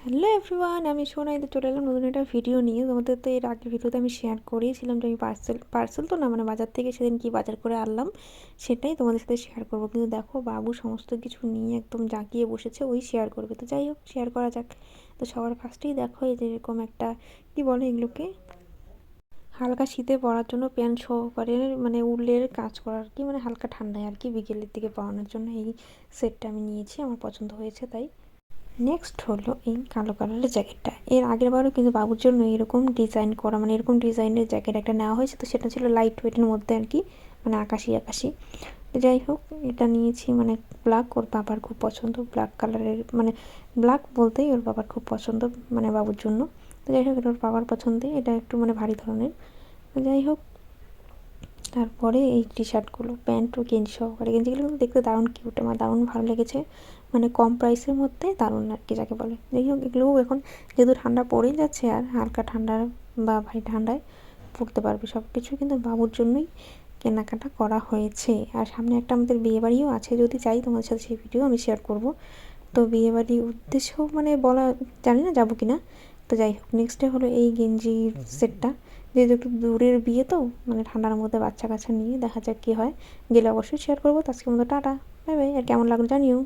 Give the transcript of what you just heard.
Hello everyone, আমি সোনাইতে চলে এলাম নতুন একটা ভিডিও নিয়ে। তোমাদের তো এর আগের ভিডিওতে আমি শেয়ার করেছিলাম যে আমি পার্সেল তো না, মানে বাজার থেকে সেদিন কি বাজার করে আনলাম সেটাই তোমাদের সাথে শেয়ার করবো। কিন্তু দেখো, বাবু সমস্ত কিছু নিয়ে একদম জাঁকিয়ে বসেছে, ওই শেয়ার করবে। তো যাই হোক, শেয়ার করা যাক। তো সবার ফার্স্টেই দেখো, এই যে এরকম একটা, কি বলে এগুলোকে, হালকা শীতে পরার জন্য প্যান্ট সহকারে, মানে উলের কাজ করা আর কি, মানে হালকা ঠান্ডায় আর কি বিকেলের দিকে পরানোর জন্য এই সেটটা আমি নিয়েছি, আমার পছন্দ হয়েছে তাই। নেক্সট হলো এই কালো কালারের জ্যাকেটটা। এর আগের বারও কিন্তু বাবুর জন্য এরকম ডিজাইন করা, মানে এরকম ডিজাইনের জ্যাকেট একটা নেওয়া হয়েছে, তো সেটা ছিল লাইট ওয়েটের মধ্যে আর কি, মানে আকাশি আকাশি। তো যাই হোক, এটা নিয়েছি, মানে ব্ল্যাক, ওর বাবার খুব পছন্দ ব্ল্যাক কালারের, মানে ব্ল্যাক বলতেই ওর বাবার খুব পছন্দ, মানে বাবুর জন্য। তো যাই হোক, এটা ওর বাবার পছন্দে, এটা একটু মানে ভারী ধরনের। তো যাই হোক, তারপরে এই টি শার্টগুলো, প্যান্ট ও গেঞ্জি সহকারে, গেঞ্জিগুলো কিন্তু দেখতে দারুণ কিউট, আমার দারুণ ভালো লেগেছে, মানে কম প্রাইসের মধ্যে দারুণ আর কি যাকে বলে। যাই হোক, এগুলোও এখন যেহেতু ঠান্ডা পড়েই যাচ্ছে, আর হালকা ঠান্ডা বা ভারী ঠান্ডায় পরতে পারবে, সব কিছু কিন্তু বাবুর জন্যই কেনাকাটা করা হয়েছে। আর সামনে একটা আমাদের বিয়েবাড়িও আছে, যদি চাই তোমাদের সাথে সেই ভিডিও আমি শেয়ার করব। তো বিয়েবাড়ির উদ্দেশ্য মানে বলা, জানি না যাবো কি না। তো যাই হোক, নেক্সটে হলো এই গেঞ্জির সেটটা, যেহেতু একটু দূরের বিয়ে, তো মানে ঠান্ডার মধ্যে বাচ্চা কাচ্চা নিয়ে দেখা যাক কী হয়। গেলে অবশ্যই শেয়ার করবো। তো আজকের মতো টাটা, বাই বাই। আর কেমন লাগলো জানিও।